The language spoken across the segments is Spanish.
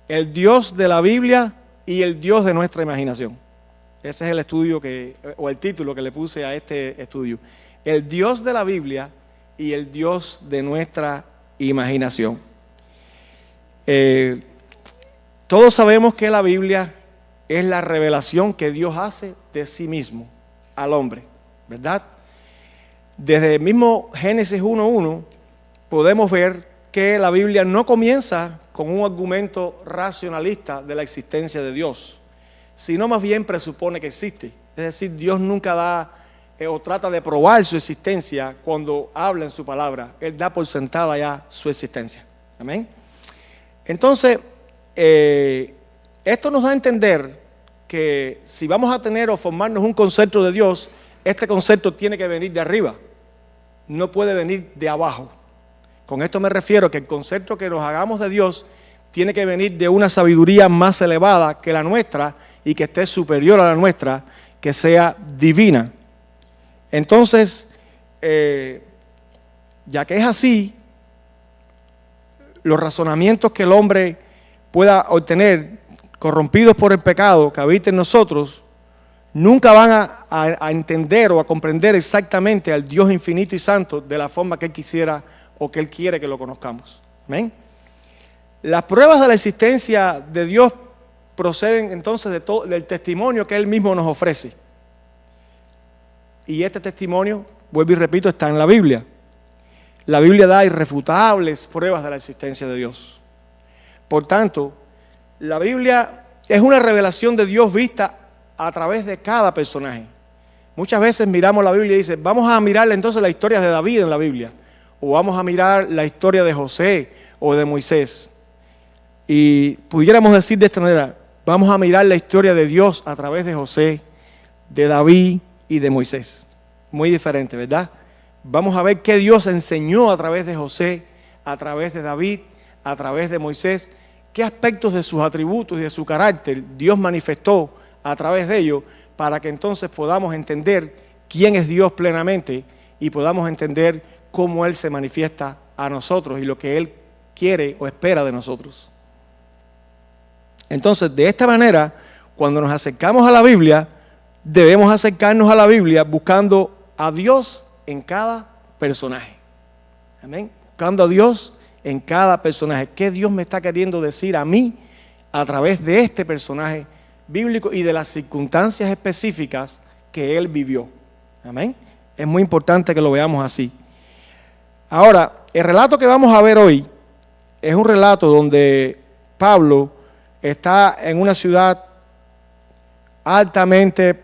el Dios de la Biblia y el Dios de nuestra imaginación. Ese es el estudio o el título que le puse a este estudio. El Dios de la Biblia y el Dios de nuestra imaginación. Todos sabemos que la Biblia es la revelación que Dios hace de sí mismo al hombre, ¿verdad? Desde el mismo Génesis 1:1 podemos ver que la Biblia no comienza con un argumento racionalista de la existencia de Dios, sino más bien presupone que existe. Es decir, Dios nunca da o trata de probar su existencia cuando habla en su palabra. Él da por sentada ya su existencia. Amén. Entonces, esto nos da a entender que si vamos a tener o formarnos un concepto de Dios, este concepto tiene que venir de arriba, no puede venir de abajo. Con esto me refiero que el concepto que nos hagamos de Dios tiene que venir de una sabiduría más elevada que la nuestra y que esté superior a la nuestra, que sea divina. Entonces, ya que es así, los razonamientos que el hombre pueda obtener, corrompidos por el pecado que habita en nosotros, nunca van a entender o a comprender exactamente al Dios infinito y santo de la forma que Él quisiera o que Él quiere que lo conozcamos. ¿Amén? Las pruebas de la existencia de Dios proceden entonces del testimonio que Él mismo nos ofrece. Y este testimonio, vuelvo y repito, está en la Biblia. La Biblia da irrefutables pruebas de la existencia de Dios. Por tanto, la Biblia es una revelación de Dios vista a través de cada personaje. Muchas veces miramos la Biblia y dice, vamos a mirar entonces la historia de David en la Biblia, o vamos a mirar la historia de José o de Moisés. Y pudiéramos decir de esta manera, vamos a mirar la historia de Dios a través de José, de David y de Moisés. Muy diferente, ¿verdad? Vamos a ver qué Dios enseñó a través de José, a través de David, a través de Moisés, qué aspectos de sus atributos y de su carácter Dios manifestó a través de ellos, para que entonces podamos entender quién es Dios plenamente y podamos entender cómo Él se manifiesta a nosotros y lo que Él quiere o espera de nosotros. Entonces, de esta manera, cuando nos acercamos a la Biblia, debemos acercarnos a la Biblia buscando a Dios en cada personaje. Amén. Buscando a Dios en cada personaje. ¿Qué Dios me está queriendo decir a mí a través de este personaje bíblico y de las circunstancias específicas que Él vivió? Amén. Es muy importante que lo veamos así. Ahora, el relato que vamos a ver hoy es un relato donde Pablo está en una ciudad altamente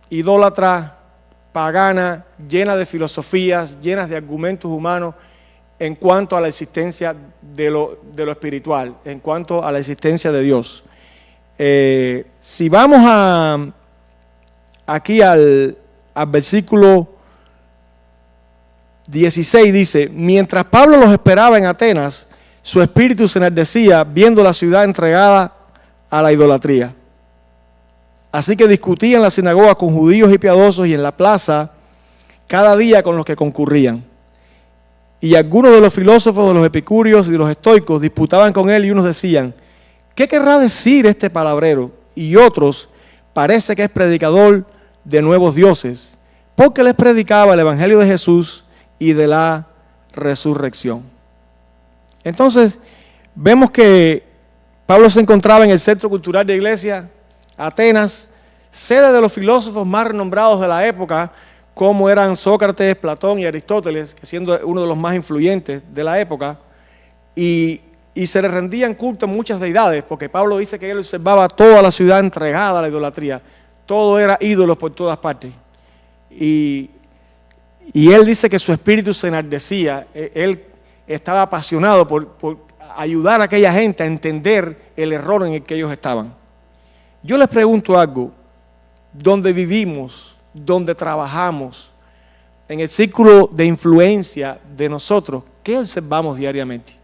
idólatra, pagana, llena de filosofías, llenas de argumentos humanos en cuanto a la existencia de lo espiritual, en cuanto a la existencia de Dios. Si vamos aquí al versículo 16, dice, mientras Pablo los esperaba en Atenas, su espíritu se enardecía viendo la ciudad entregada a la idolatría. Así que discutía en la sinagoga con judíos y piadosos y en la plaza cada día con los que concurrían. Y algunos de los filósofos, de los epicúreos y de los estoicos disputaban con él y unos decían, ¿qué querrá decir este palabrero? Y otros, parece que es predicador de nuevos dioses, porque les predicaba el evangelio de Jesús y de la resurrección. Entonces, vemos que Pablo se encontraba en el centro cultural de la iglesia, Atenas, sede de los filósofos más renombrados de la época, como eran Sócrates, Platón y Aristóteles, que siendo uno de los más influyentes de la época, y se le rendían culto a muchas deidades, porque Pablo dice que él observaba toda la ciudad entregada a la idolatría, todo era ídolos por todas partes, y él dice que su espíritu se enardecía, él estaba apasionado por ayudar a aquella gente a entender el error en el que ellos estaban. Yo les pregunto algo, ¿dónde vivimos, dónde trabajamos, en el círculo de influencia de nosotros, qué observamos diariamente?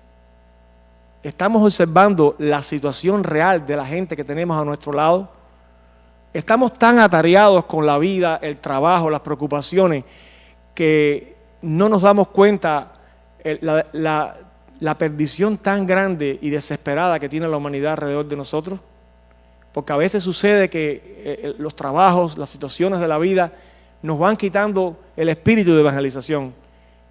¿Estamos observando la situación real de la gente que tenemos a nuestro lado? ¿Estamos tan atareados con la vida, el trabajo, las preocupaciones, que no nos damos cuenta la perdición tan grande y desesperada que tiene la humanidad alrededor de nosotros? Porque a veces sucede que los trabajos, las situaciones de la vida nos van quitando el espíritu de evangelización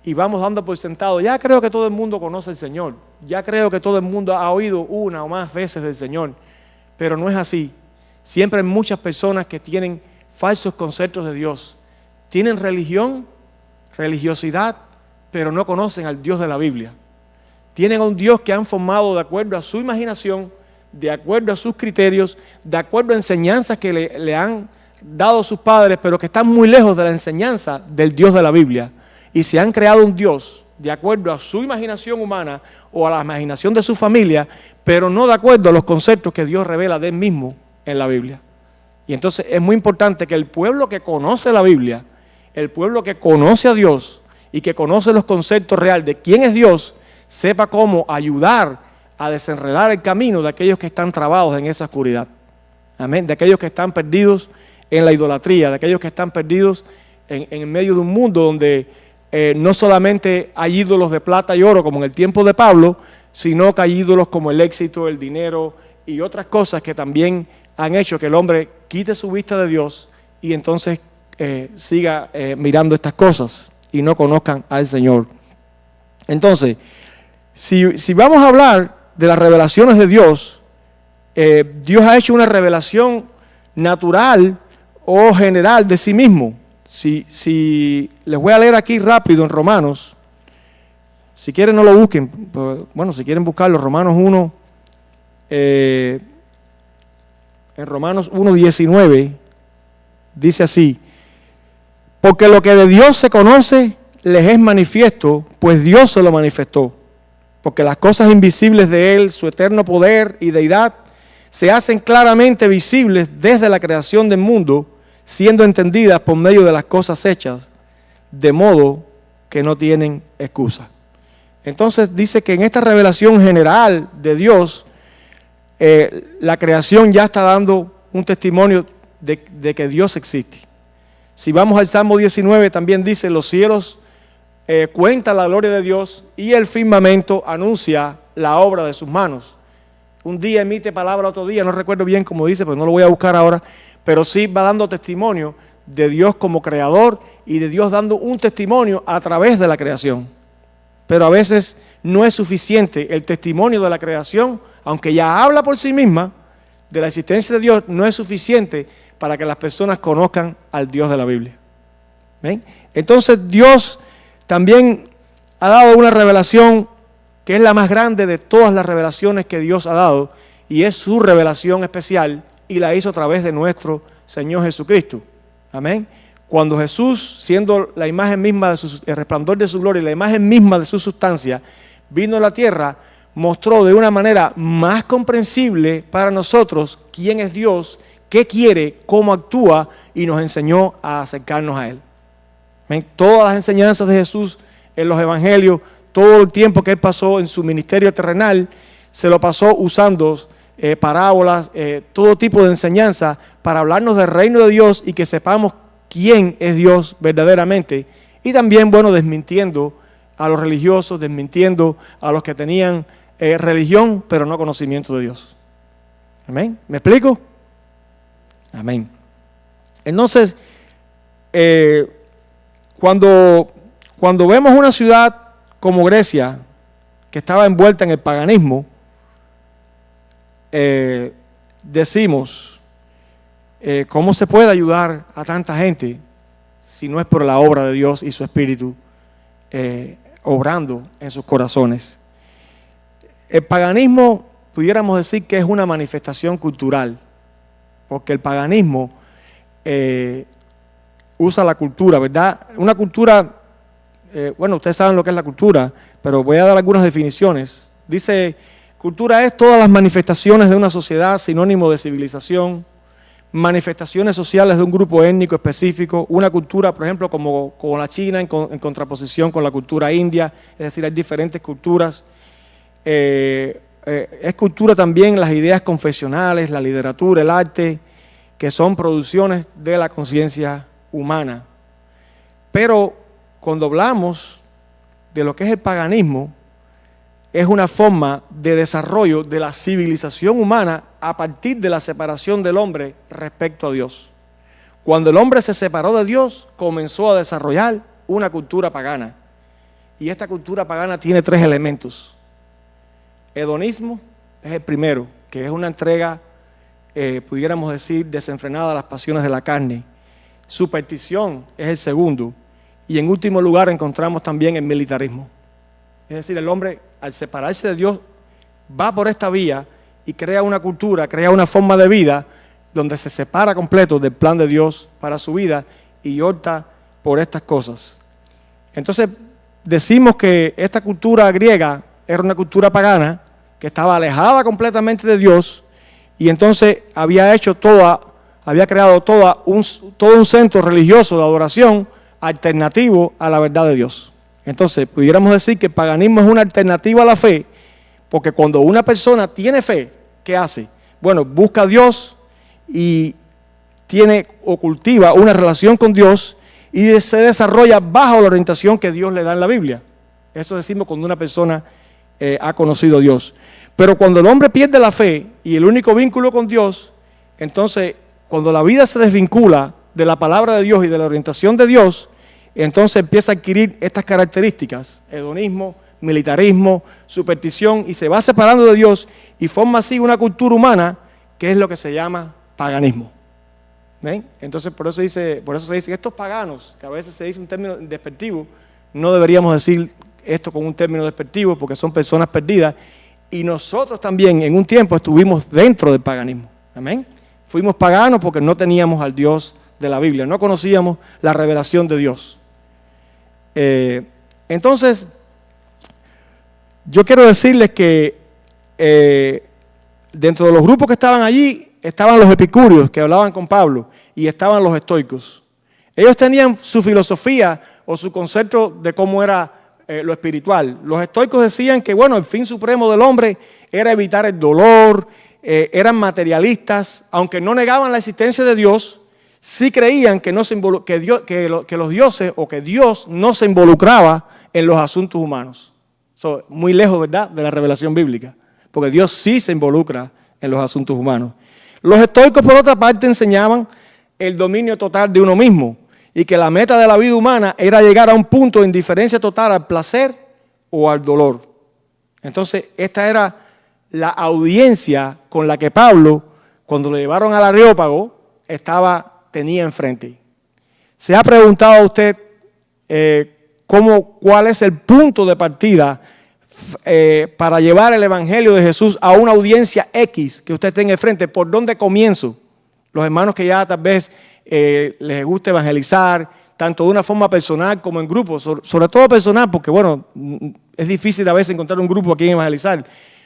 y vamos dando por sentado, ya creo que todo el mundo conoce al Señor, ya creo que todo el mundo ha oído una o más veces del Señor, pero no es así. Siempre hay muchas personas que tienen falsos conceptos de Dios, tienen religión, religiosidad, pero no conocen al Dios de la Biblia. Tienen a un Dios que han formado de acuerdo a su imaginación, de acuerdo a sus criterios, de acuerdo a enseñanzas que le han dado sus padres, pero que están muy lejos de la enseñanza del Dios de la Biblia. Y se han creado un Dios de acuerdo a su imaginación humana o a la imaginación de su familia, pero no de acuerdo a los conceptos que Dios revela de Él mismo en la Biblia. Y entonces es muy importante que el pueblo que conoce la Biblia, el pueblo que conoce a Dios y que conoce los conceptos reales de quién es Dios, sepa cómo ayudar a desenredar el camino de aquellos que están trabados en esa oscuridad. Amén. De aquellos que están perdidos en la idolatría, de aquellos que están perdidos en medio de un mundo donde no solamente hay ídolos de plata y oro como en el tiempo de Pablo, sino que hay ídolos como el éxito, el dinero y otras cosas que también han hecho que el hombre quite su vista de Dios y entonces siga mirando estas cosas y no conozcan al Señor. Entonces, si vamos a hablar de las revelaciones de Dios, Dios ha hecho una revelación natural o general de sí mismo. Si les voy a leer aquí rápido en Romanos, si quieren no lo busquen, pero, bueno, si quieren buscarlo, Romanos 1, en Romanos 1:19, dice así: porque lo que de Dios se conoce les es manifiesto, pues Dios se lo manifestó. Porque las cosas invisibles de Él, su eterno poder y deidad, se hacen claramente visibles desde la creación del mundo, siendo entendidas por medio de las cosas hechas, de modo que no tienen excusa. Entonces dice que en esta revelación general de Dios, la creación ya está dando un testimonio de que Dios existe. Si vamos al Salmo 19, también dice: los cielos cuenta la gloria de Dios y el firmamento anuncia la obra de sus manos. Un día emite palabra, otro día, no recuerdo bien cómo dice, pero no lo voy a buscar ahora, pero sí va dando testimonio de Dios como creador y de Dios dando un testimonio a través de la creación. Pero a veces no es suficiente el testimonio de la creación, aunque ya habla por sí misma de la existencia de Dios, no es suficiente para que las personas conozcan al Dios de la Biblia. ¿Ven? Entonces Dios también ha dado una revelación que es la más grande de todas las revelaciones que Dios ha dado, y es su revelación especial, y la hizo a través de nuestro Señor Jesucristo. Amén. Cuando Jesús, siendo la imagen misma el resplandor de su gloria y la imagen misma de su sustancia, vino a la tierra, mostró de una manera más comprensible para nosotros quién es Dios, qué quiere, cómo actúa, y nos enseñó a acercarnos a Él. Amén. Todas las enseñanzas de Jesús en los evangelios, todo el tiempo que Él pasó en su ministerio terrenal, se lo pasó usando parábolas, todo tipo de enseñanza para hablarnos del reino de Dios y que sepamos quién es Dios verdaderamente. Y también, bueno, desmintiendo a los religiosos, desmintiendo a los que tenían religión, pero no conocimiento de Dios. ¿Amén? ¿Me explico? Amén. Entonces, cuando vemos una ciudad como Grecia, que estaba envuelta en el paganismo, decimos, ¿cómo se puede ayudar a tanta gente si no es por la obra de Dios y su Espíritu obrando en sus corazones? El paganismo, pudiéramos decir que es una manifestación cultural, porque el paganismo usa la cultura, ¿verdad? Una cultura, bueno, ustedes saben lo que es la cultura, pero voy a dar algunas definiciones. Dice: cultura es todas las manifestaciones de una sociedad, sinónimo de civilización, manifestaciones sociales de un grupo étnico específico, una cultura, por ejemplo, como la China en contraposición con la cultura india, es decir, hay diferentes culturas. Es cultura también las ideas confesionales, la literatura, el arte, que son producciones de la conciencia humana. Pero cuando hablamos de lo que es el paganismo, es una forma de desarrollo de la civilización humana a partir de la separación del hombre respecto a Dios. Cuando el hombre se separó de Dios, comenzó a desarrollar una cultura pagana. Y esta cultura pagana tiene 3 elementos. Hedonismo es el primero, que es una entrega, pudiéramos decir, desenfrenada a las pasiones de la carne. Superstición es el segundo. Y en último lugar encontramos también el militarismo. Es decir, el hombre, al separarse de Dios, va por esta vía y crea una cultura, crea una forma de vida donde se separa completo del plan de Dios para su vida y opta por estas cosas. Entonces, decimos que esta cultura griega era una cultura pagana que estaba alejada completamente de Dios y entonces había creado todo un centro religioso de adoración alternativo a la verdad de Dios. Entonces, pudiéramos decir que el paganismo es una alternativa a la fe, porque cuando una persona tiene fe, ¿qué hace? Bueno, busca a Dios y tiene o cultiva una relación con Dios y se desarrolla bajo la orientación que Dios le da en la Biblia. Eso decimos cuando una persona ha conocido a Dios. Pero cuando el hombre pierde la fe y el único vínculo con Dios, entonces cuando la vida se desvincula de la palabra de Dios y de la orientación de Dios, entonces empieza a adquirir estas características: hedonismo, militarismo, superstición, y se va separando de Dios y forma así una cultura humana que es lo que se llama paganismo. ¿Ven? Entonces por eso se dice que estos paganos, que a veces se dice un término despectivo, no deberíamos decir esto con un término despectivo porque son personas perdidas, y nosotros también en un tiempo estuvimos dentro del paganismo. Amén. Fuimos paganos porque no teníamos al Dios de la Biblia, no conocíamos la revelación de Dios. Entonces, yo quiero decirles que dentro de los grupos que estaban allí, estaban los epicúreos que hablaban con Pablo y estaban los estoicos. Ellos tenían su filosofía o su concepto de cómo era lo espiritual. Los estoicos decían que, bueno, el fin supremo del hombre era evitar el dolor, eran materialistas, aunque no negaban la existencia de Dios, sí creían que los dioses o que Dios no se involucraba en los asuntos humanos. Muy lejos, ¿verdad?, de la revelación bíblica, porque Dios sí se involucra en los asuntos humanos. Los estoicos, por otra parte, enseñaban el dominio total de uno mismo y que la meta de la vida humana era llegar a un punto de indiferencia total al placer o al dolor. Entonces, esta era la audiencia con la que Pablo, cuando lo llevaron al Areópago, tenía enfrente. ¿Se ha preguntado a usted cuál es el punto de partida para llevar el Evangelio de Jesús a una audiencia X que usted tenga enfrente? ¿Por dónde comienzo? Los hermanos que ya tal vez les gusta evangelizar, tanto de una forma personal como en grupo, sobre todo personal, porque bueno, es difícil a veces encontrar un grupo a quien evangelizar,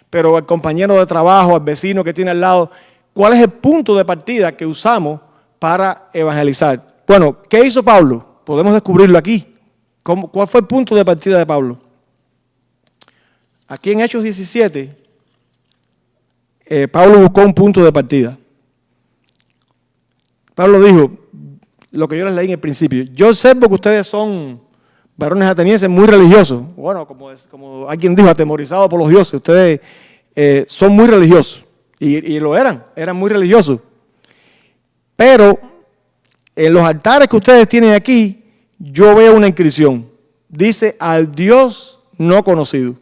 pero el compañero de trabajo, el vecino que tiene al lado, ¿cuál es el punto de partida que usamos para evangelizar? Bueno, ¿qué hizo Pablo? Podemos descubrirlo aquí. ¿Cuál fue el punto de partida de Pablo? Aquí en Hechos 17, Pablo buscó un punto de partida. Pablo dijo, lo que yo les leí en el principio: yo observo que ustedes son varones atenienses muy religiosos. Bueno, como alguien dijo, atemorizados por los dioses. Ustedes son muy religiosos. Y lo eran muy religiosos. Pero en los altares que ustedes tienen aquí, yo veo una inscripción. Dice: al Dios no conocido.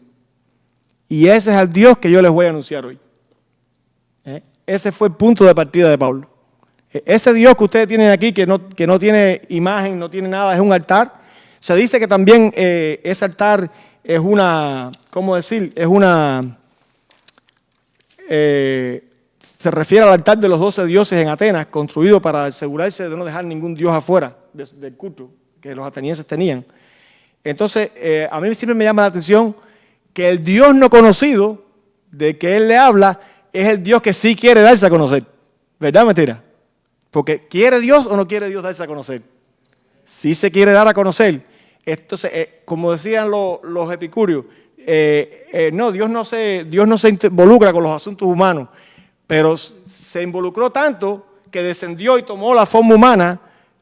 Y ese es el Dios que yo les voy a anunciar hoy. Ese fue el punto de partida de Pablo. Ese Dios que ustedes tienen aquí, que no tiene imagen, no tiene nada, es un altar. Se dice que también ese altar es una, ¿cómo decir? Es una, se refiere al altar de los 12 dioses en Atenas, construido para asegurarse de no dejar ningún dios afuera del culto que los atenienses tenían. Entonces, a mí siempre me llama la atención que el Dios no conocido, de que él le habla, es el Dios que sí quiere darse a conocer. ¿Verdad o mentira? Porque ¿quiere Dios o no quiere Dios darse a conocer? Sí se quiere dar a conocer. Entonces, como decían los epicúreos, no, Dios no se involucra con los asuntos humanos, pero se involucró tanto que descendió y tomó la forma humana,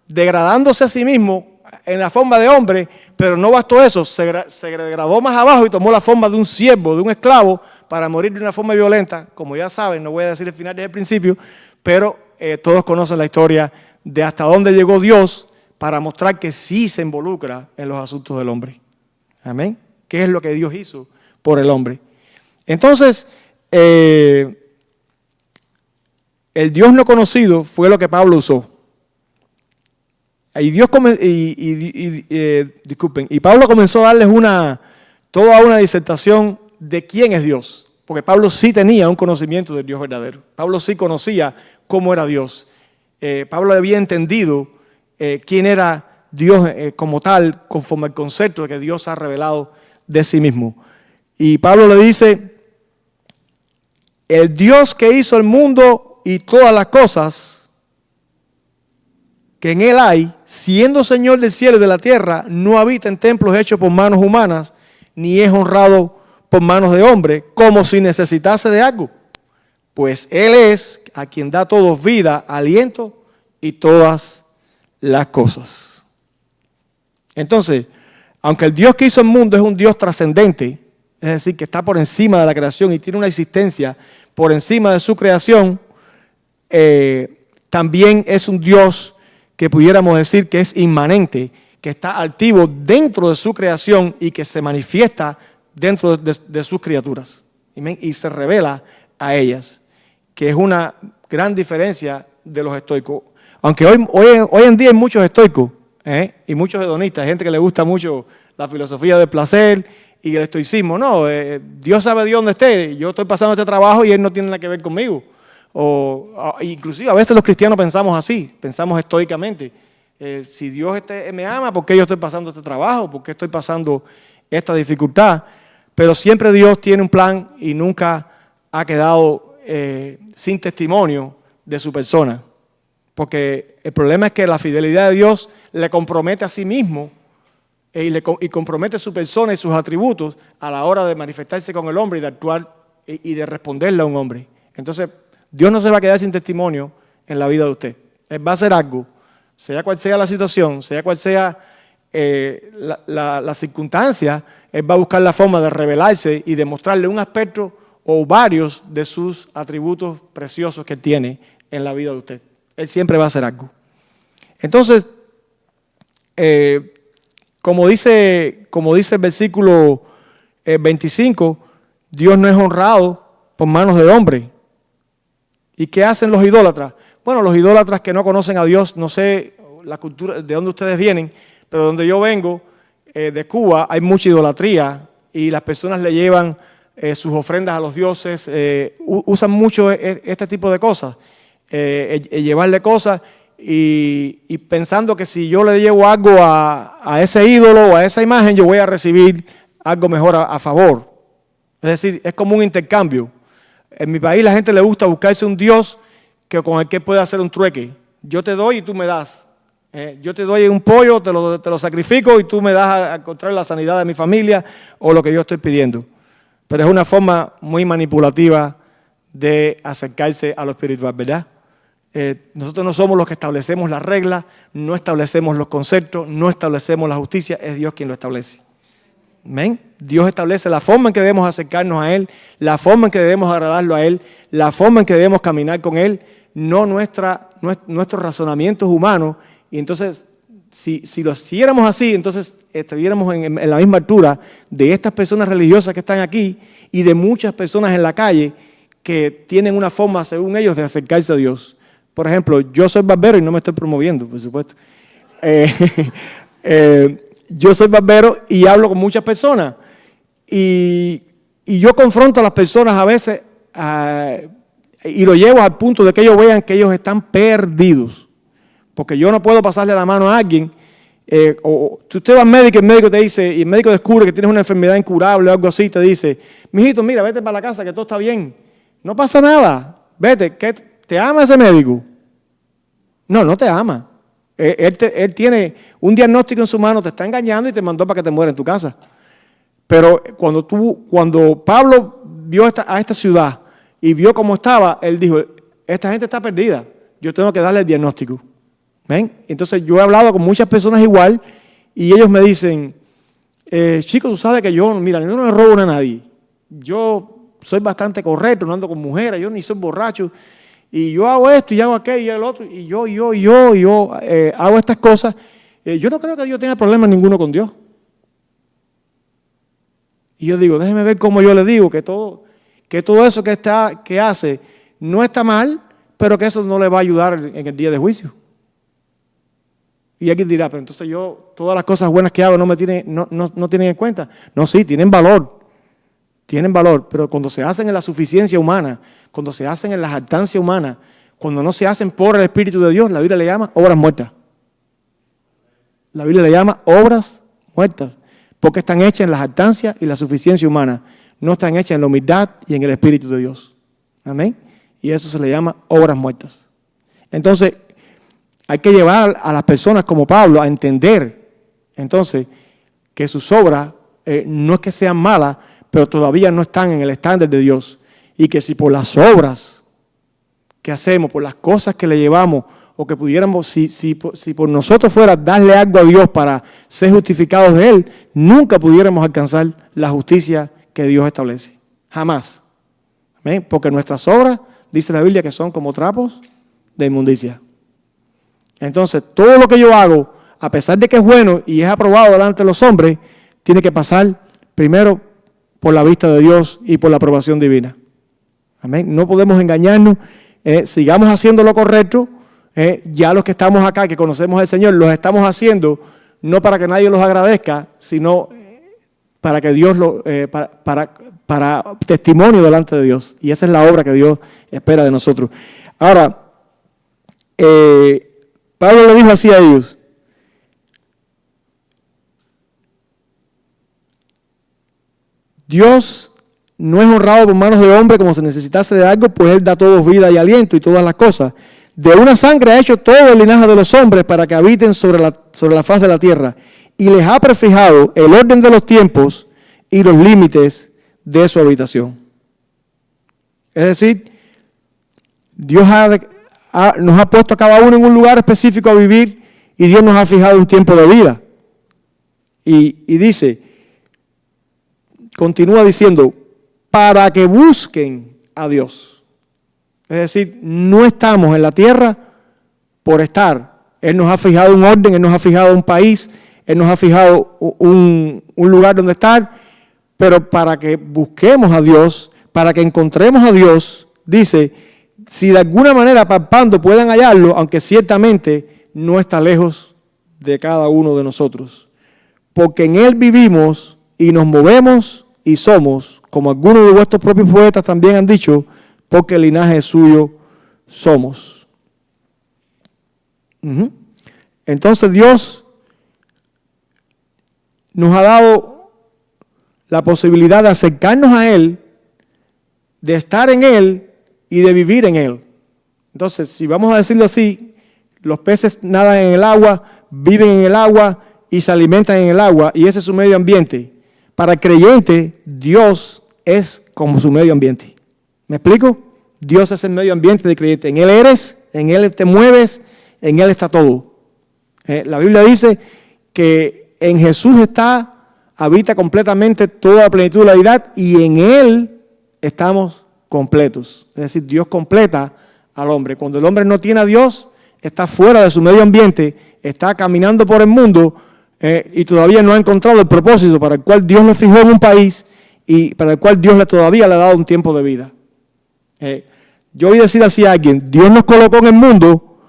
degradándose a sí mismo en la forma de hombre, Pero no bastó eso, se degradó más abajo y tomó la forma de un siervo, de un esclavo, para morir de una forma violenta. Como ya saben, no voy a decir el final desde el principio, pero todos conocen la historia de hasta dónde llegó Dios para mostrar que sí se involucra en los asuntos del hombre. Amén. ¿Qué es lo que Dios hizo por el hombre? Entonces, el Dios no conocido fue lo que Pablo usó. Y Pablo comenzó a darles toda una disertación de quién es Dios. Porque Pablo sí tenía un conocimiento del Dios verdadero. Pablo sí conocía cómo era Dios. Pablo había entendido quién era Dios como tal, conforme al concepto de que Dios ha revelado de sí mismo. Y Pablo le dice, el Dios que hizo el mundo y todas las cosas que en él hay, siendo Señor del cielo y de la tierra, no habita en templos hechos por manos humanas, ni es honrado por manos de hombre, como si necesitase de algo. Pues Él es a quien da a todos vida, aliento y todas las cosas. Entonces, aunque el Dios que hizo el mundo es un Dios trascendente, es decir, que está por encima de la creación y tiene una existencia por encima de su creación, también es un Dios que pudiéramos decir que es inmanente, que está activo dentro de su creación y que se manifiesta dentro de sus criaturas. Y se revela a ellas, que es una gran diferencia de los estoicos. Aunque hoy en día hay muchos estoicos y muchos hedonistas, gente que le gusta mucho la filosofía del placer y el estoicismo. No, Dios sabe Dios dónde esté, yo estoy pasando este trabajo y Él no tiene nada que ver conmigo. O inclusive a veces los cristianos pensamos así, pensamos estoicamente. Si Dios me ama, ¿por qué yo estoy pasando este trabajo? ¿Por qué estoy pasando esta dificultad? Pero siempre Dios tiene un plan y nunca ha quedado sin testimonio de su persona. Porque el problema es que la fidelidad de Dios le compromete a sí mismo y compromete su persona y sus atributos a la hora de manifestarse con el hombre y de actuar y de responderle a un hombre. Entonces, Dios no se va a quedar sin testimonio en la vida de usted. Él va a hacer algo, sea cual sea la situación, sea cual sea la circunstancia, Él va a buscar la forma de revelarse y de mostrarle un aspecto o varios de sus atributos preciosos que Él tiene en la vida de usted. Él siempre va a hacer algo. Entonces, como dice el versículo 25, Dios no es honrado por manos de hombre. ¿Y qué hacen los idólatras? Bueno, los idólatras que no conocen a Dios, no sé la cultura de dónde ustedes vienen, pero donde yo vengo, de Cuba, hay mucha idolatría y las personas le llevan sus ofrendas a los dioses, usan mucho este tipo de cosas, llevarle cosas y pensando que si yo le llevo algo a ese ídolo o a esa imagen, yo voy a recibir algo mejor a favor. Es decir, es como un intercambio. En mi país la gente le gusta buscarse un Dios con el que pueda hacer un trueque. Yo te doy y tú me das. Yo te doy un pollo, te lo sacrifico y tú me das a encontrar la sanidad de mi familia o lo que yo estoy pidiendo. Pero es una forma muy manipulativa de acercarse a lo espiritual, ¿verdad? Nosotros no somos los que establecemos las reglas, no establecemos los conceptos, no establecemos la justicia, es Dios quien lo establece. ¿Amén? Dios establece la forma en que debemos acercarnos a Él, la forma en que debemos agradarlo a Él, la forma en que debemos caminar con Él, no nuestros razonamientos humanos. Y entonces, si lo hiciéramos así, entonces estuviéramos en la misma altura de estas personas religiosas que están aquí y de muchas personas en la calle que tienen una forma, según ellos, de acercarse a Dios. Por ejemplo, yo soy barbero y no me estoy promoviendo, por supuesto. Yo soy barbero y hablo con muchas personas y yo confronto a las personas a veces y lo llevo al punto de que ellos vean que ellos están perdidos. Porque yo no puedo pasarle la mano a alguien o usted va al médico y el médico te dice, y el médico descubre que tienes una enfermedad incurable o algo así, te dice, mijito, mira, vete para la casa que todo está bien. No pasa nada, vete, ¿qué, ¿te ama ese médico? No, no te ama. Él tiene un diagnóstico en su mano, te está engañando y te mandó para que te mueras en tu casa. Pero cuando Pablo vio a esta ciudad y vio cómo estaba, él dijo, esta gente está perdida, yo tengo que darle el diagnóstico. ¿Ven? Entonces yo he hablado con muchas personas igual y ellos me dicen, chico, tú sabes que yo, mira, yo no le robo a nadie. Yo soy bastante correcto, no ando con mujeres, yo ni soy borracho. Y yo hago esto y hago aquello y el otro. Y yo hago estas cosas. Yo no creo que Dios tenga problema ninguno con Dios. Y yo digo, déjeme ver cómo yo le digo que todo eso que hace no está mal, pero que eso no le va a ayudar en el día de juicio. Y alguien dirá, pero entonces todas las cosas buenas que hago no tienen en cuenta. No, sí, tienen valor, pero cuando se hacen en la suficiencia humana, cuando se hacen en la jactancia humana, cuando no se hacen por el Espíritu de Dios, la Biblia le llama obras muertas. La Biblia le llama obras muertas, porque están hechas en la jactancia y la suficiencia humana, no están hechas en la humildad y en el Espíritu de Dios. Amén. Y eso se le llama obras muertas. Entonces, hay que llevar a las personas como Pablo a entender, entonces, que sus obras no es que sean malas, pero todavía no están en el estándar de Dios. Y que si por las obras que hacemos, por las cosas que le llevamos, o que pudiéramos, si por nosotros fuera darle algo a Dios para ser justificados de Él, nunca pudiéramos alcanzar la justicia que Dios establece. Jamás. ¿Amén? Porque nuestras obras, dice la Biblia, que son como trapos de inmundicia. Entonces, todo lo que yo hago, a pesar de que es bueno y es aprobado delante de los hombres, tiene que pasar primero por la vista de Dios y por la aprobación divina. Amén. No podemos engañarnos. Sigamos haciendo lo correcto. Ya los que estamos acá, que conocemos al Señor, los estamos haciendo no para que nadie los agradezca, sino para que Dios para testimonio delante de Dios. Y esa es la obra que Dios espera de nosotros. Ahora, Pablo le dijo así a ellos: Dios no es honrado por manos de hombre como se necesitase de algo, pues Él da a todos vida y aliento y todas las cosas. De una sangre ha hecho todo el linaje de los hombres para que habiten sobre la faz de la tierra, y les ha prefijado el orden de los tiempos y los límites de su habitación. Es decir, Dios nos ha puesto a cada uno en un lugar específico a vivir, y Dios nos ha fijado un tiempo de vida. Y dice, continúa diciendo, para que busquen a Dios. Es decir, no estamos en la tierra por estar. Él nos ha fijado un orden, Él nos ha fijado un país, Él nos ha fijado un lugar donde estar, pero para que busquemos a Dios, para que encontremos a Dios, dice, si de alguna manera palpando puedan hallarlo, aunque ciertamente no está lejos de cada uno de nosotros. Porque en Él vivimos y nos movemos y somos, como algunos de vuestros propios poetas también han dicho, porque el linaje suyo somos. Entonces Dios nos ha dado la posibilidad de acercarnos a Él, de estar en Él y de vivir en Él. Entonces, si vamos a decirlo así, los peces nadan en el agua, viven en el agua y se alimentan en el agua, y ese es su medio ambiente. Para el creyente, Dios es como su medio ambiente. ¿Me explico? Dios es el medio ambiente del creyente. En Él eres, en Él te mueves, en Él está todo. La Biblia dice que en Jesús habita completamente toda la plenitud de la deidad, y en Él estamos completos. Es decir, Dios completa al hombre. Cuando el hombre no tiene a Dios, está fuera de su medio ambiente, está caminando por el mundo y todavía no ha encontrado el propósito para el cual Dios le fijó en un país y para el cual Dios todavía le ha dado un tiempo de vida. Yo oí decir así a alguien: Dios nos colocó en el mundo,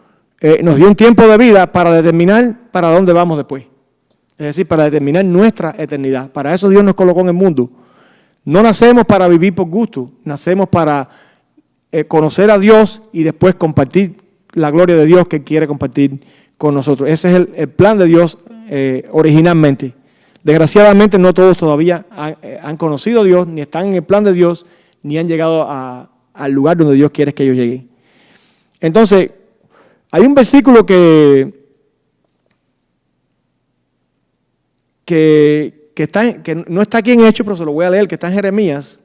nos dio un tiempo de vida para determinar para dónde vamos después. Es decir, para determinar nuestra eternidad. Para eso Dios nos colocó en el mundo. No nacemos para vivir por gusto, nacemos para conocer a Dios y después compartir la gloria de Dios que quiere compartir con nosotros. Ese es el plan de Dios originalmente. Desgraciadamente no todos todavía han conocido a Dios, ni están en el plan de Dios, ni han llegado al lugar donde Dios quiere que ellos lleguen. Entonces, hay un versículo que no está aquí en Hechos, pero se lo voy a leer, que está en Jeremías,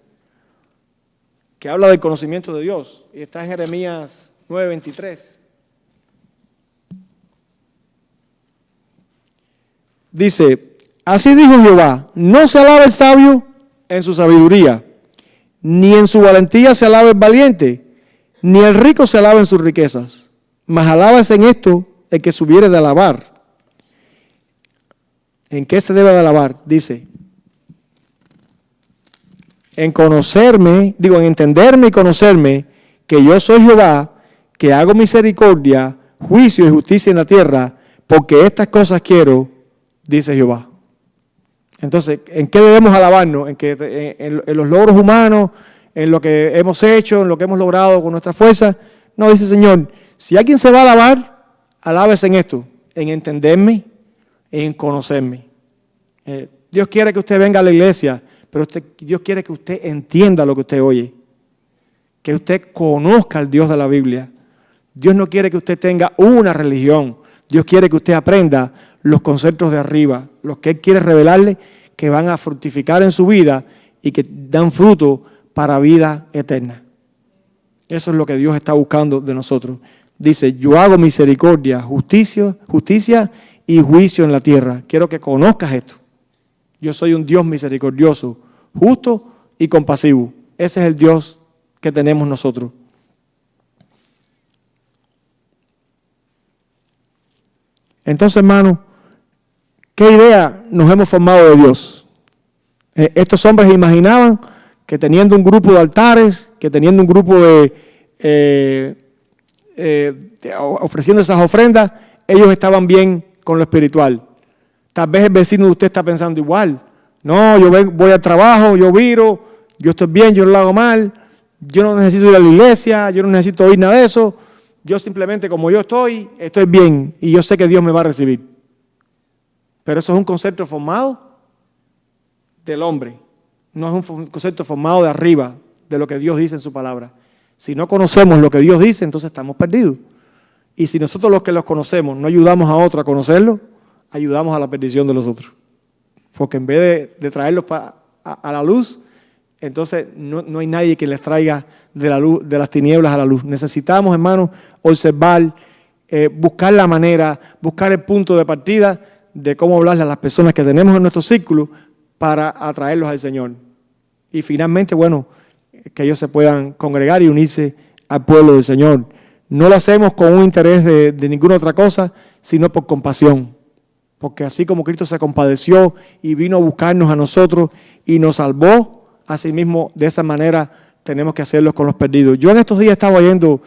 que habla del conocimiento de Dios. Y está en Jeremías 9:23. Dice, Así dijo Jehová, no se alaba el sabio en su sabiduría, ni en su valentía se alaba el valiente, ni el rico se alaba en sus riquezas, mas alábase en esto el que subiere de alabar. ¿En qué se debe de alabar? Dice, en conocerme, en entenderme y conocerme, que yo soy Jehová, que hago misericordia, juicio y justicia en la tierra, porque estas cosas quiero, dice Jehová. Entonces, ¿en qué debemos alabarnos? En los logros humanos, en lo que hemos hecho, en lo que hemos logrado con nuestra fuerza. No, dice el Señor, si alguien se va a alabar, alábese en esto, en entenderme, en conocerme. Dios quiere que usted venga a la iglesia, pero Dios quiere que usted entienda lo que usted oye, que usted conozca al Dios de la Biblia. Dios no quiere que usted tenga una religión, Dios quiere que usted aprenda los conceptos de arriba, los que Él quiere revelarle, que van a fructificar en su vida y que dan fruto para vida eterna. Eso es lo que Dios está buscando de nosotros. Dice, yo hago misericordia, justicia y juicio en la tierra. Quiero que conozcas esto. Yo soy un Dios misericordioso, justo y compasivo. Ese es el Dios que tenemos nosotros. Entonces, hermano, ¿qué idea nos hemos formado de Dios? Estos hombres imaginaban que teniendo un grupo de altares, que teniendo un grupo ofreciendo esas ofrendas, ellos estaban bien con lo espiritual. Tal vez el vecino de usted está pensando igual. No, yo voy al trabajo, yo viro, yo estoy bien, yo no lo hago mal, yo no necesito ir a la iglesia, yo no necesito oír nada de eso. Yo simplemente, como yo estoy bien y yo sé que Dios me va a recibir. Pero eso es un concepto formado del hombre, no es un concepto formado de arriba, de lo que Dios dice en su palabra. Si no conocemos lo que Dios dice, entonces estamos perdidos. Y si nosotros los que los conocemos no ayudamos a otros a conocerlo, ayudamos a la perdición de los otros. Porque en vez de traerlos a la luz, entonces no hay nadie que les traiga de la luz, de las tinieblas a la luz. Necesitamos, hermanos, observar, buscar la manera, buscar el punto de partida de cómo hablarle a las personas que tenemos en nuestro círculo para atraerlos al Señor. Y finalmente, bueno, que ellos se puedan congregar y unirse al pueblo del Señor. No lo hacemos con un interés de ninguna otra cosa, sino por compasión. Porque así como Cristo se compadeció y vino a buscarnos a nosotros y nos salvó, asimismo, de esa manera tenemos que hacerlo con los perdidos. Yo en estos días estaba oyendo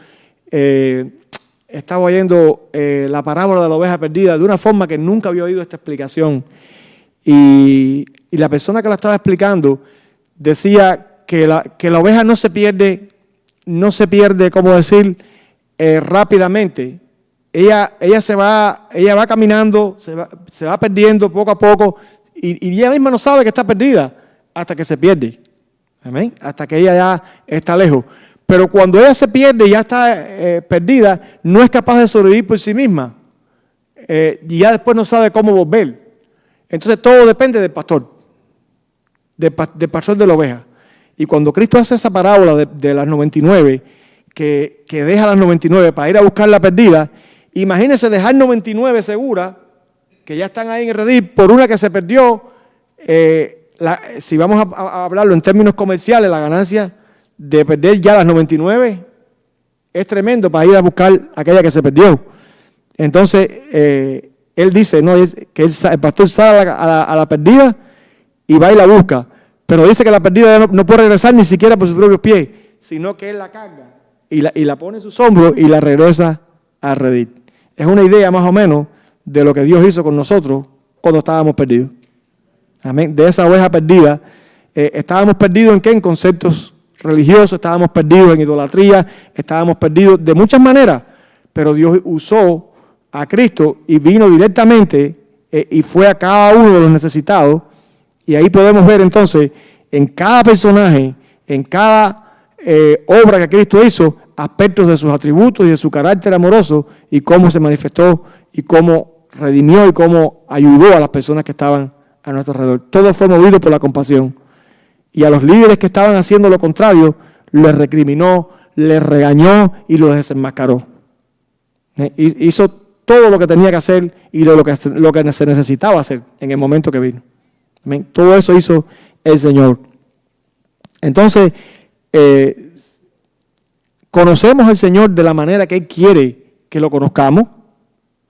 la parábola de la oveja perdida de una forma que nunca había oído esta explicación. Y la persona que la estaba explicando decía que la oveja no se pierde, ¿cómo decir?, rápidamente. Ella va caminando, se va perdiendo poco a poco y ella misma no sabe que está perdida hasta que se pierde. Amén. Hasta que ella ya está lejos. Pero cuando ella se pierde y ya está perdida, no es capaz de sobrevivir por sí misma. Y ya después no sabe cómo volver. Entonces todo depende del pastor, del pastor de la oveja. Y cuando Cristo hace esa parábola de las 99, que deja las 99 para ir a buscar la perdida, imagínense dejar 99 seguras, que ya están ahí en el redil, por una que se perdió. Si vamos a hablarlo en términos comerciales, la ganancia de perder ya las 99 es tremendo para ir a buscar aquella que se perdió. Entonces, él dice que el pastor sale a la perdida y va y la busca. Pero dice que la perdida no puede regresar ni siquiera por sus propios pies, sino que él la carga y la pone en sus hombros y la regresa al redil. Es una idea más o menos de lo que Dios hizo con nosotros cuando estábamos perdidos. Amén. De esa oveja perdida, estábamos perdidos ¿en qué? En conceptos religiosos, estábamos perdidos en idolatría, estábamos perdidos de muchas maneras, pero Dios usó a Cristo y vino directamente y fue a cada uno de los necesitados. Y ahí podemos ver entonces en cada personaje, en cada obra que Cristo hizo, aspectos de sus atributos y de su carácter amoroso y cómo se manifestó y cómo redimió y cómo ayudó a las personas que estaban a nuestro alrededor. Todo fue movido por la compasión. Y a los líderes que estaban haciendo lo contrario, les recriminó, les regañó y los desenmascaró. Hizo todo lo que tenía que hacer y lo que se necesitaba hacer en el momento que vino. Amén. Todo eso hizo el Señor. Entonces, conocemos al Señor de la manera que Él quiere que lo conozcamos.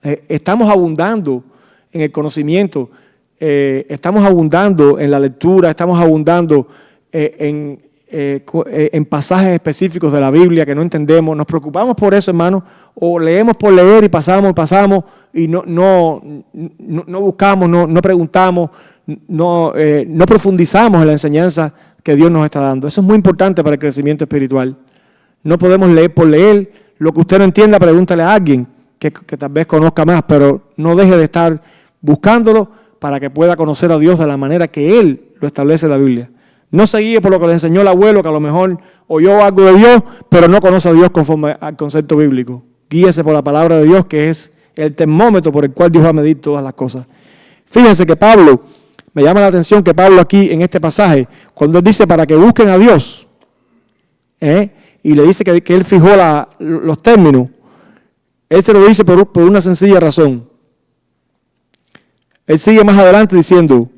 Estamos abundando en el conocimiento, estamos abundando en la lectura, estamos abundando en pasajes específicos de la Biblia que no entendemos. Nos preocupamos por eso, hermano, o leemos por leer y pasamos y no buscamos, no preguntamos, no profundizamos en la enseñanza que Dios nos está dando. Eso es muy importante para el crecimiento espiritual. No podemos leer por leer. Lo que usted no entienda, pregúntale a alguien que tal vez conozca más, pero no deje de estar buscándolo para que pueda conocer a Dios de la manera que Él lo establece en la Biblia. No se guíe por lo que le enseñó el abuelo, que a lo mejor oyó algo de Dios, pero no conoce a Dios conforme al concepto bíblico. Guíese por la palabra de Dios, que es el termómetro por el cual Dios va a medir todas las cosas. Fíjense que Pablo, me llama la atención que Pablo aquí en este pasaje, cuando él dice para que busquen a Dios, y le dice que él fijó los términos, él se lo dice por una sencilla razón. Él sigue más adelante diciendo,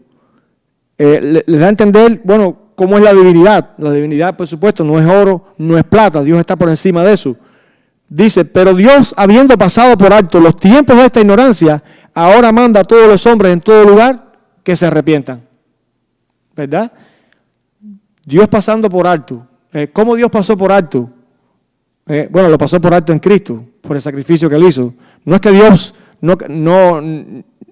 le da a entender, bueno, cómo es la divinidad. La divinidad, por supuesto, no es oro, no es plata, Dios está por encima de eso. Dice, pero Dios, habiendo pasado por alto los tiempos de esta ignorancia, ahora manda a todos los hombres en todo lugar que se arrepientan. ¿Verdad? Dios pasando por alto. ¿Cómo Dios pasó por alto? Bueno, lo pasó por alto en Cristo, por el sacrificio que Él hizo. No es que Dios no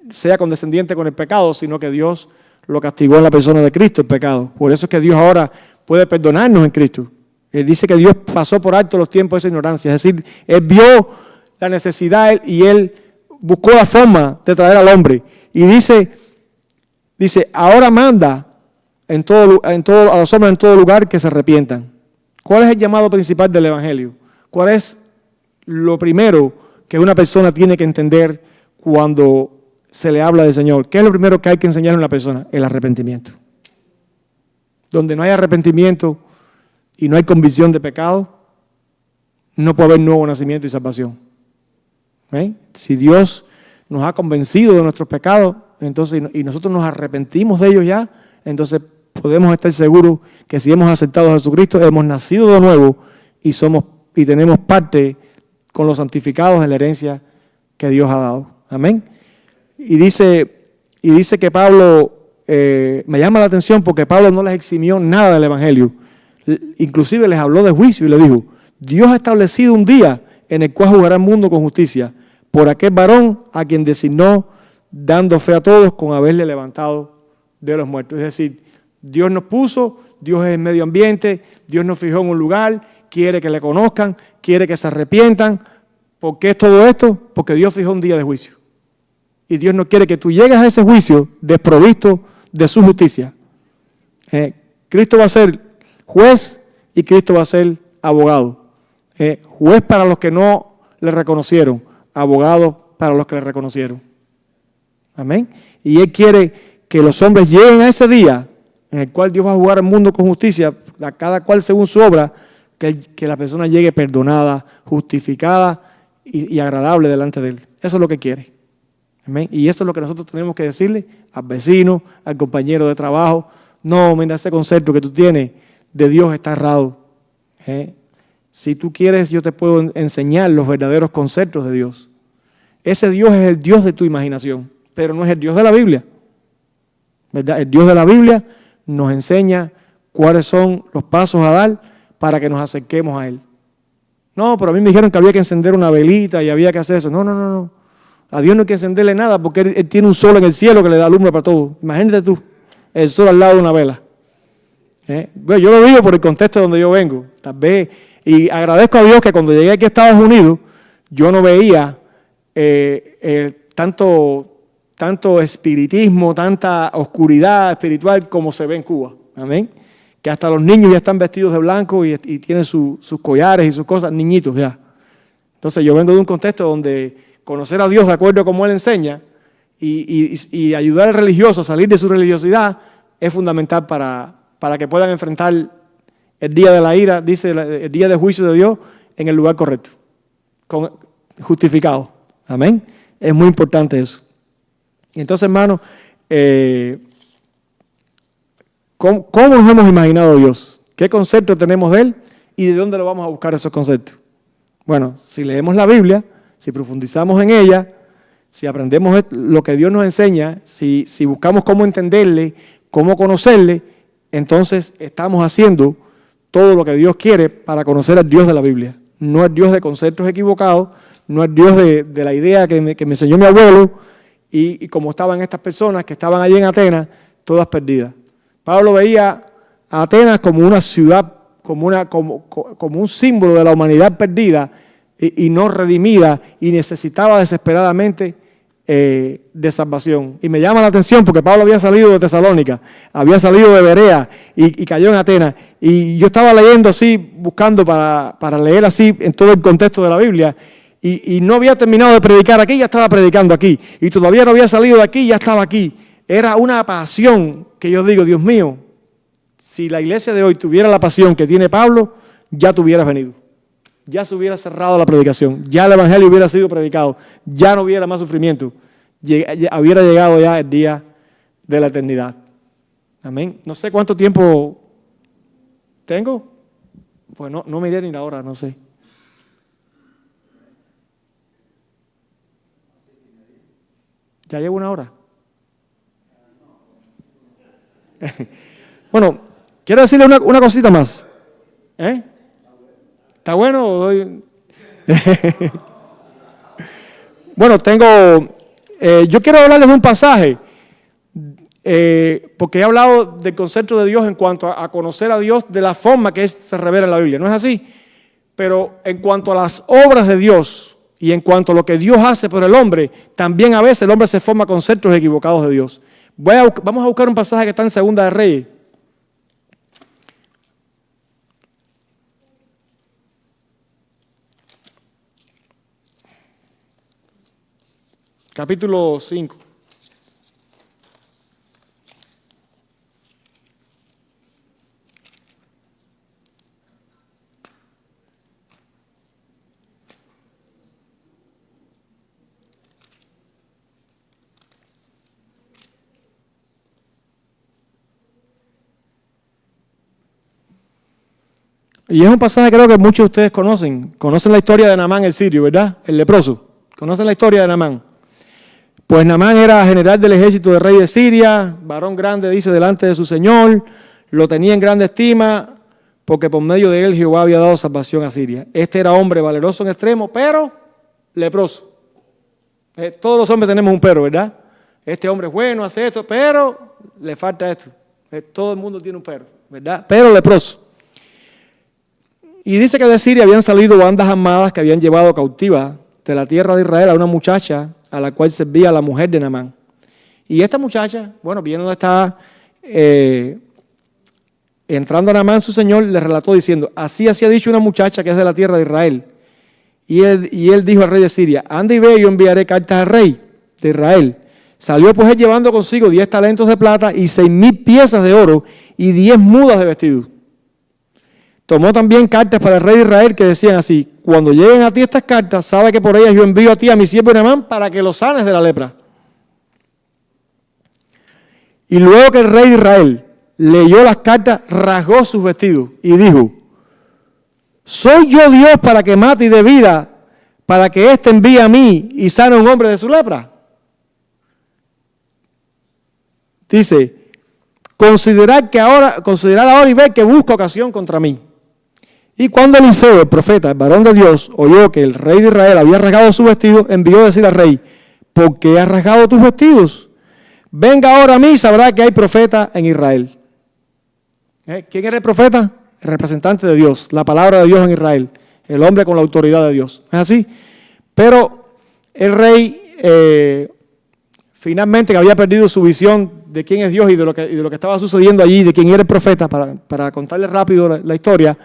sea condescendiente con el pecado, sino que Dios lo castigó en la persona de Cristo el pecado. Por eso es que Dios ahora puede perdonarnos en Cristo. Él dice que Dios pasó por alto los tiempos de esa ignorancia. Es decir, Él vio la necesidad y Él buscó la forma de traer al hombre. Y dice, ahora manda a los hombres en todo lugar que se arrepientan. ¿Cuál es el llamado principal del Evangelio? ¿Cuál es lo primero que una persona tiene que entender cuando se le habla del Señor? ¿Qué es lo primero que hay que enseñar a una persona? El arrepentimiento. Donde no hay arrepentimiento y no hay convicción de pecado, no puede haber nuevo nacimiento y salvación. Si Dios nos ha convencido de nuestros pecados, entonces, y nosotros nos arrepentimos de ellos ya, entonces podemos estar seguros que si hemos aceptado a Jesucristo, hemos nacido de nuevo y tenemos parte con los santificados en la herencia que Dios ha dado. Amén. Y dice que Pablo, me llama la atención porque Pablo no les eximió nada del Evangelio. Inclusive les habló de juicio y le dijo, Dios ha establecido un día en el cual jugará el mundo con justicia por aquel varón a quien designó, dando fe a todos con haberle levantado de los muertos. Es decir, Dios nos puso, Dios es el medio ambiente, Dios nos fijó en un lugar, quiere que le conozcan, quiere que se arrepientan. ¿Por qué es todo esto? Porque Dios fijó un día de juicio. Y Dios no quiere que tú llegues a ese juicio desprovisto de su justicia. Cristo va a ser juez y Cristo va a ser abogado. Juez para los que no le reconocieron, abogado para los que le reconocieron. Amén. Y Él quiere que los hombres lleguen a ese día en el cual Dios va a jugar el mundo con justicia, a cada cual según su obra, que la persona llegue perdonada, justificada y agradable delante de Él. Eso es lo que quiere. Amén. Y eso es lo que nosotros tenemos que decirle al vecino, al compañero de trabajo. No, mira, ese concepto que tú tienes de Dios está errado. Si tú quieres, yo te puedo enseñar los verdaderos conceptos de Dios. Ese Dios es el Dios de tu imaginación, pero no es el Dios de la Biblia. ¿Verdad? El Dios de la Biblia nos enseña cuáles son los pasos a dar para que nos acerquemos a Él. No, pero a mí me dijeron que había que encender una velita y había que hacer eso. No. A Dios no hay que encenderle nada porque Él tiene un sol en el cielo que le da lumbre para todo. Imagínate tú, el sol al lado de una vela. Bueno, yo lo digo por el contexto donde yo vengo. Tal vez, y agradezco a Dios que cuando llegué aquí a Estados Unidos, yo no veía tanto espiritismo, tanta oscuridad espiritual como se ve en Cuba. Amén. Que hasta los niños ya están vestidos de blanco y tienen sus collares y sus cosas, niñitos ya. Entonces yo vengo de un contexto donde conocer a Dios de acuerdo a como Él enseña y ayudar al religioso a salir de su religiosidad es fundamental para que puedan enfrentar el día de la ira, dice el día de juicio de Dios, en el lugar correcto, justificado. Amén. Es muy importante eso. Y entonces, hermano, ¿cómo nos hemos imaginado a Dios? ¿Qué concepto tenemos de Él? ¿Y de dónde lo vamos a buscar esos conceptos? Bueno, si leemos la Biblia, si profundizamos en ella, si aprendemos lo que Dios nos enseña, si buscamos cómo entenderle, cómo conocerle, entonces estamos haciendo todo lo que Dios quiere para conocer al Dios de la Biblia. No es Dios de conceptos equivocados, no es Dios de la idea que me enseñó mi abuelo y como estaban estas personas que estaban allí en Atenas, todas perdidas. Pablo veía a Atenas como una ciudad, como un símbolo de la humanidad perdida y no redimida y necesitaba desesperadamente de salvación. Y me llama la atención porque Pablo había salido de Tesalónica, había salido de Berea y cayó en Atenas. Y yo estaba leyendo así, buscando para leer así en todo el contexto de la Biblia y no había terminado de predicar aquí, ya estaba predicando aquí. Y todavía no había salido de aquí, ya estaba aquí. Era una pasión que yo digo, Dios mío, si la iglesia de hoy tuviera la pasión que tiene Pablo, ya te hubieras venido. Ya se hubiera cerrado la predicación, ya el evangelio hubiera sido predicado, ya no hubiera más sufrimiento, hubiera llegado ya el día de la eternidad. Amén. No sé cuánto tiempo tengo, pues no miré ni la hora, no sé. ¿Ya llevo una hora? Bueno, quiero decirle una cosita más. ¿Está bueno o doy? Bueno, yo quiero hablarles de un pasaje, porque he hablado del concepto de Dios en cuanto a conocer a Dios de la forma que se revela en la Biblia, ¿no es así? Pero en cuanto a las obras de Dios y en cuanto a lo que Dios hace por el hombre, también a veces el hombre se forma conceptos equivocados de Dios. Vamos a buscar un pasaje que está en Segunda de Reyes. Capítulo 5. Y es un pasaje que creo que muchos de ustedes conocen. Conocen la historia de Naamán el sirio, ¿verdad? El leproso. Conocen la historia de Naamán. Pues Naamán era general del ejército del rey de Siria, varón grande, dice, delante de su señor, lo tenía en grande estima, porque por medio de él Jehová había dado salvación a Siria. Este era hombre valeroso en extremo, pero leproso. Todos los hombres tenemos un pero, ¿verdad? Este hombre es bueno, hace esto, pero le falta esto. Todo el mundo tiene un pero, ¿verdad? Pero leproso. Y dice que de Siria habían salido bandas armadas que habían llevado cautiva de la tierra de Israel a una muchacha a la cual servía la mujer de Naamán. Y esta muchacha, bueno, viendo donde está entrando Naamán, su señor, le relató diciendo, así ha dicho una muchacha que es de la tierra de Israel. Y él dijo al rey de Siria, anda y ve, yo enviaré cartas al rey de Israel. Salió pues él llevando consigo 10 talentos de plata y 6,000 piezas de oro y 10 mudas de vestido. Tomó también cartas para el rey de Israel que decían así, cuando lleguen a ti estas cartas, sabe que por ellas yo envío a ti a mi siervo Naamán para que lo sanes de la lepra. Y luego que el rey de Israel leyó las cartas, rasgó sus vestidos y dijo, ¿soy yo Dios para que mate y dé vida, para que éste envíe a mí y sane a un hombre de su lepra? Dice, considerar ahora y ver que busca ocasión contra mí. Y cuando Eliseo, el profeta, el varón de Dios, oyó que el rey de Israel había rasgado su vestido, envió a decir al rey, ¿por qué has rasgado tus vestidos? Venga ahora a mí y sabrá que hay profeta en Israel. ¿Quién era el profeta? El representante de Dios, la palabra de Dios en Israel, el hombre con la autoridad de Dios. ¿Es así? Pero el rey, finalmente, que había perdido su visión de quién es Dios y de lo que estaba sucediendo allí, de quién era el profeta, para contarle rápido la historia,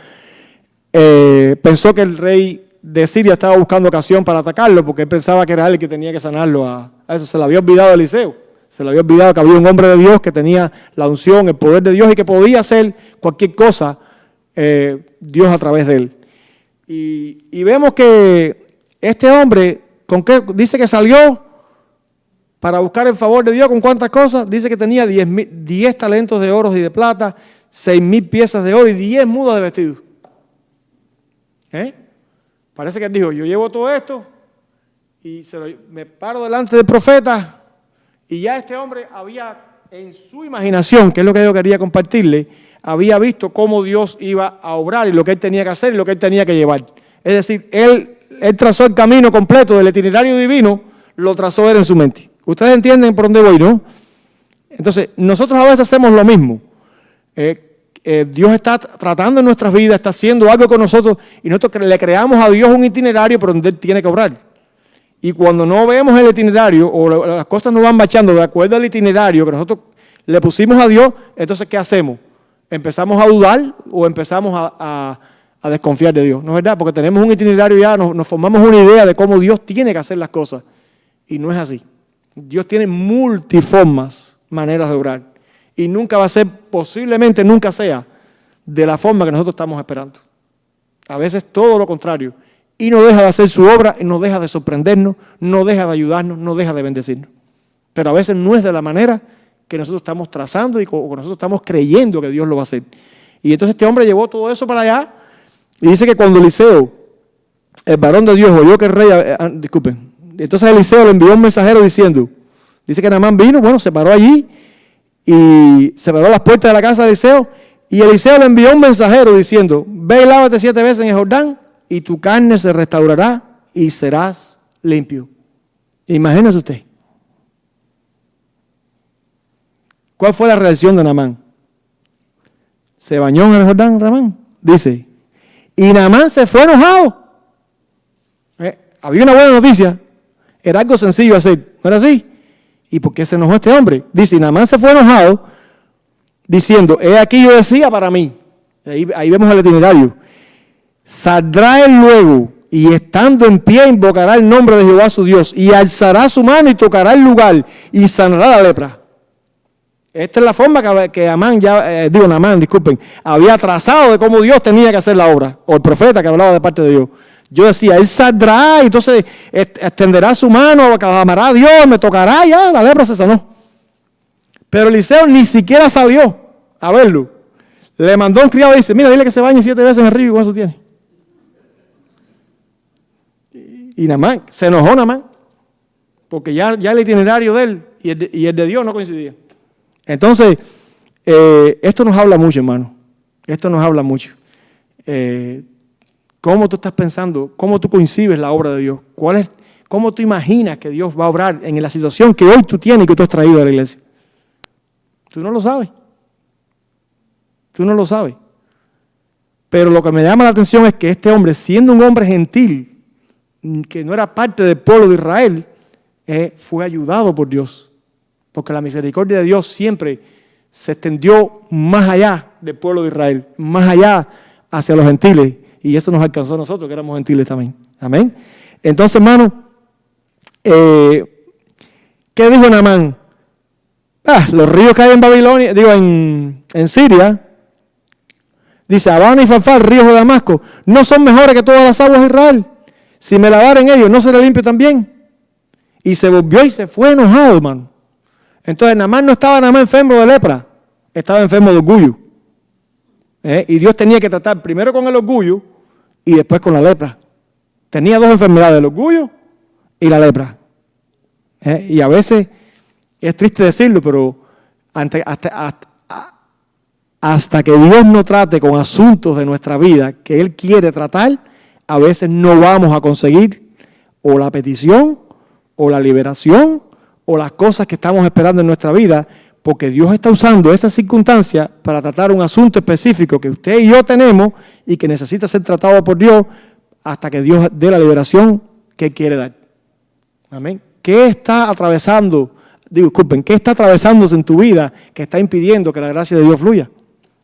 pensó que el rey de Siria estaba buscando ocasión para atacarlo porque él pensaba que era él el que tenía que sanarlo a eso. Se le había olvidado a Eliseo, se le había olvidado que había un hombre de Dios que tenía la unción, el poder de Dios y que podía hacer cualquier cosa Dios a través de él. Y vemos que este hombre ¿Con qué? Dice que salió para buscar el favor de Dios. ¿Con cuántas cosas? Dice que tenía 10 talentos de oro y de plata, 6,000 piezas de oro y 10 mudas de vestido. Parece que él dijo, yo llevo todo esto y me paro delante del profeta, y ya este hombre había en su imaginación, que es lo que yo quería compartirle, había visto cómo Dios iba a obrar y lo que él tenía que hacer y lo que él tenía que llevar. Es decir, él trazó el camino completo del itinerario divino, lo trazó él en su mente. Ustedes entienden por dónde voy, ¿no? Entonces, nosotros a veces hacemos lo mismo. Dios está tratando en nuestras vidas, está haciendo algo con nosotros y nosotros le creamos a Dios un itinerario por donde Él tiene que obrar. Y cuando no vemos el itinerario o las cosas no van marchando de acuerdo al itinerario que nosotros le pusimos a Dios, entonces ¿qué hacemos? Empezamos a dudar o empezamos a desconfiar de Dios, ¿no es verdad? Porque tenemos un itinerario ya, nos formamos una idea de cómo Dios tiene que hacer las cosas y no es así. Dios tiene multiformes maneras de obrar y nunca va a ser, posiblemente nunca sea, de la forma que nosotros estamos esperando. A veces todo lo contrario. Y no deja de hacer su obra, y no deja de sorprendernos, no deja de ayudarnos, no deja de bendecirnos. Pero a veces no es de la manera que nosotros estamos trazando y que nosotros estamos creyendo que Dios lo va a hacer. Y entonces este hombre llevó todo eso para allá y dice que cuando Eliseo, el varón de Dios, oyó que el rey, disculpen, entonces Eliseo le envió un mensajero diciendo, dice que Naamán vino, bueno, se paró allí y se paró a las puertas de la casa de Eliseo y Eliseo le envió un mensajero diciendo, ve y lávate 7 veces en el Jordán y tu carne se restaurará y serás limpio. Imagínese usted. ¿Cuál fue la reacción de Naamán? ¿Se bañó en el Jordán, Naamán? Dice, y Naamán se fue enojado. Había una buena noticia, era algo sencillo hacer, ¿no era así? ¿Y por qué se enojó este hombre? Dice, y Naamán se fue enojado, diciendo, he aquí yo decía para mí, ahí vemos el itinerario, saldrá él luego y estando en pie invocará el nombre de Jehová su Dios y alzará su mano y tocará el lugar y sanará la lepra. Esta es la forma que Naamán, disculpen, había trazado de cómo Dios tenía que hacer la obra, o el profeta que hablaba de parte de Dios. Yo decía, él saldrá y entonces extenderá su mano, clamará a Dios, me tocará, ya la lepra se sanó. Pero Eliseo ni siquiera salió a verlo. Le mandó un criado y dice, mira, dile que se bañe 7 veces en el río y con eso tiene. Y Naamán, se enojó Naamán, porque ya el itinerario de él y el de Dios no coincidía. Entonces, esto nos habla mucho, hermano. Esto nos habla mucho. ¿Cómo tú estás pensando? ¿Cómo tú concibes la obra de Dios? ¿Cómo tú imaginas que Dios va a obrar en la situación que hoy tú tienes y que tú has traído a la iglesia? Tú no lo sabes. Tú no lo sabes. Pero lo que me llama la atención es que este hombre, siendo un hombre gentil, que no era parte del pueblo de Israel, fue ayudado por Dios. Porque la misericordia de Dios siempre se extendió más allá del pueblo de Israel, más allá hacia los gentiles. Y eso nos alcanzó a nosotros, que éramos gentiles también. Amén. Entonces, hermano, ¿qué dijo Naamán? Los ríos que hay en Babilonia, en Siria, dice, Habana y Farfar, ríos de Damasco, no son mejores que todas las aguas de Israel. Si me lavara en ellos, ¿no será limpio también? Y se volvió y se fue enojado, hermano. Entonces, Naamán no estaba nada más enfermo de lepra, estaba enfermo de orgullo. Y Dios tenía que tratar primero con el orgullo y después con la lepra. Tenía 2 enfermedades, el orgullo y la lepra. Y a veces, es triste decirlo, pero hasta que Dios no trate con asuntos de nuestra vida que Él quiere tratar, a veces no vamos a conseguir o la petición o la liberación o las cosas que estamos esperando en nuestra vida, porque Dios está usando esa circunstancia para tratar un asunto específico que usted y yo tenemos y que necesita ser tratado por Dios hasta que Dios dé la liberación que Él quiere dar. Amén. ¿Qué está atravesando? ¿Qué está atravesándose en tu vida que está impidiendo que la gracia de Dios fluya?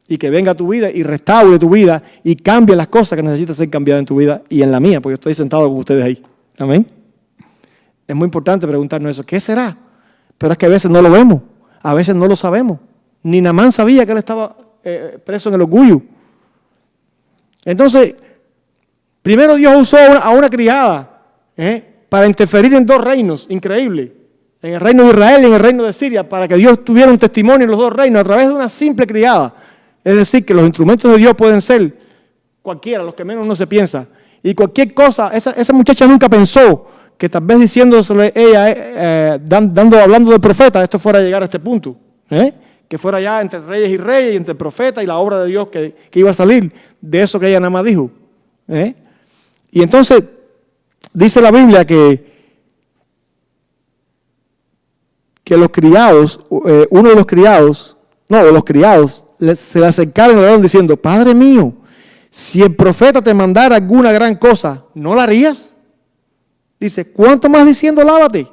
Y que venga a tu vida y restaure tu vida y cambie las cosas que necesitan ser cambiadas en tu vida y en la mía, porque yo estoy sentado con ustedes ahí. Amén. Es muy importante preguntarnos eso. ¿Qué será? Pero es que a veces no lo vemos, a veces no lo sabemos. Ni Naamán sabía que él estaba preso en el orgullo. Entonces, primero Dios usó a una criada para interferir en dos reinos, increíble, en el reino de Israel y en el reino de Siria, para que Dios tuviera un testimonio en los dos reinos a través de una simple criada. Es decir, que los instrumentos de Dios pueden ser cualquiera, los que menos no se piensa. Y cualquier cosa, esa muchacha nunca pensó que tal vez diciéndosele ella, hablando del profeta, esto fuera a llegar a este punto. Que fuera ya entre reyes y reyes, entre el profeta y la obra de Dios que iba a salir de eso que ella nada más dijo. Y entonces, dice la Biblia que los criados, uno de los criados, se le acercaron y le hablaron diciendo, Padre mío, si el profeta te mandara alguna gran cosa, ¿no la harías? Dice, ¿cuánto más diciendo lávate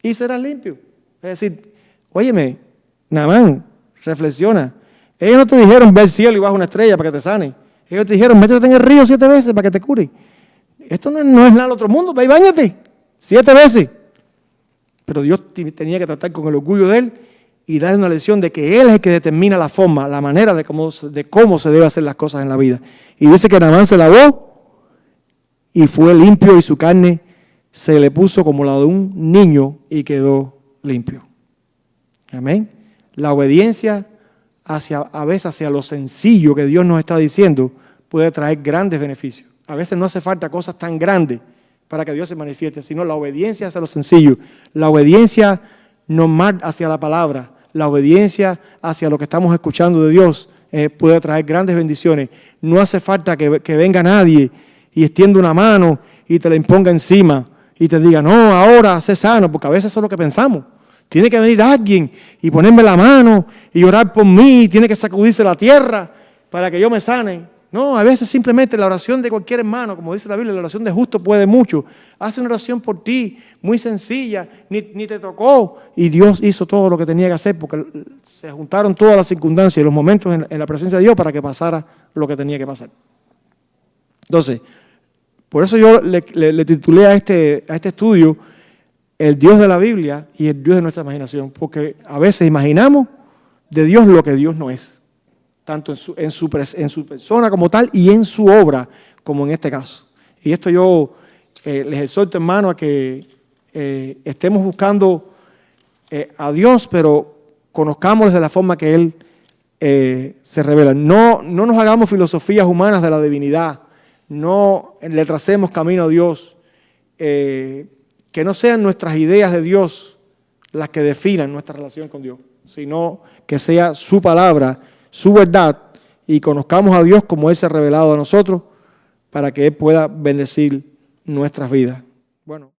y serás limpio? Es decir, óyeme, Naamán, reflexiona. Ellos no te dijeron ve el cielo y baja una estrella para que te sane. Ellos te dijeron métete en el río 7 veces para que te cure. Esto no es nada del otro mundo, ve y báñate 7 veces. Pero Dios tenía que tratar con el orgullo de él y darle una lección de que él es el que determina la forma, la manera de cómo se debe hacer las cosas en la vida. Y dice que Naamán se lavó y fue limpio y su carne se le puso como la de un niño y quedó limpio. Amén. La obediencia a veces hacia lo sencillo que Dios nos está diciendo puede traer grandes beneficios. A veces no hace falta cosas tan grandes para que Dios se manifieste, sino la obediencia hacia lo sencillo, la obediencia normal hacia la palabra, la obediencia hacia lo que estamos escuchando de Dios puede traer grandes bendiciones. No hace falta que venga nadie y extienda una mano y te la imponga encima y te diga, no, ahora sé sano, porque a veces eso es lo que pensamos. Tiene que venir alguien y ponerme la mano y orar por mí, tiene que sacudirse la tierra para que yo me sane. No, a veces simplemente la oración de cualquier hermano, como dice la Biblia, la oración de justo puede mucho. Hace una oración por ti, muy sencilla, ni te tocó. Y Dios hizo todo lo que tenía que hacer porque se juntaron todas las circunstancias y los momentos en la presencia de Dios para que pasara lo que tenía que pasar. Entonces, por eso yo le titulé a este estudio el Dios de la Biblia y el Dios de nuestra imaginación, porque a veces imaginamos de Dios lo que Dios no es, tanto en su persona como tal y en su obra, como en este caso. Y esto yo les exhorto, hermano, a que estemos buscando a Dios, pero conozcamos de la forma que Él se revela. No nos hagamos filosofías humanas de la divinidad, no le tracemos camino a Dios, que no sean nuestras ideas de Dios las que definan nuestra relación con Dios, sino que sea su palabra, su verdad, y conozcamos a Dios como Él se ha revelado a nosotros para que Él pueda bendecir nuestras vidas. Bueno.